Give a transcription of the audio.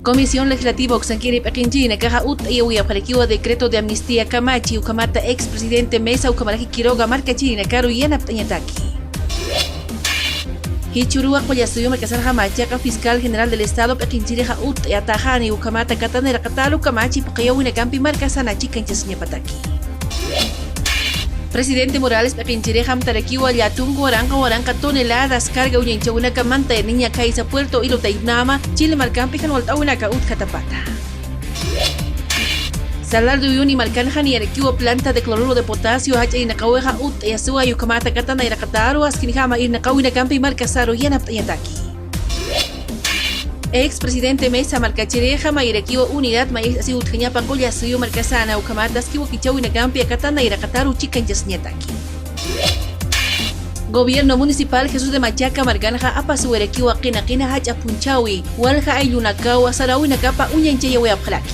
Comisión Legislativa Oxanquiri Pequinchina, Caja Ut y Uyapalequiwa decreto de amnistía Camachi, Ucamata expresidente Mesa, Ucamaraki Quiroga, Marca China, Caro y Tañataki. Hichurua Coyasuyo Mercasar Hamachaca, fiscal general del Estado Pequinchiri Ut y Atajani, Ucamata Catanera Catalu, Camachi, Pacayawina Campi, Marcasana Chica en Chasñapataki. Presidente Morales Pequinchiri Hamtarakiwa, Yatungo, Oranca, toneladas, carga una camanta de niña Kaisa Puerto, Hilo Tainama, Chile Marcampi, Hanoltaunaka Ut Catapata. Salar de Uyuni Marcanjan y Arequiwa planta de cloruro de potasio, Hacha y Nakaweja Ut, Yasua, Yukamata Katana y Nakataru, Askinihama y Nakawina Campi, Marcasaro, Yanaptayataki. Ex-presidente Mesa Marcachireja, Mayrequiwa Unidad, Maíz Así Utjañapa, Coyasuyo, Marcasana, Ukamata, Skiwa Kichawina Campi, Katana y Nakataru, Chica en Yasñataki. Gobierno Municipal Jesús de Machaca, Marganja, Apasu, Arequiwa, Quina, Hacha Punchawi, Walja, Ayunakawa, Sarawina Capa, Unyancheya, Weapjalaki.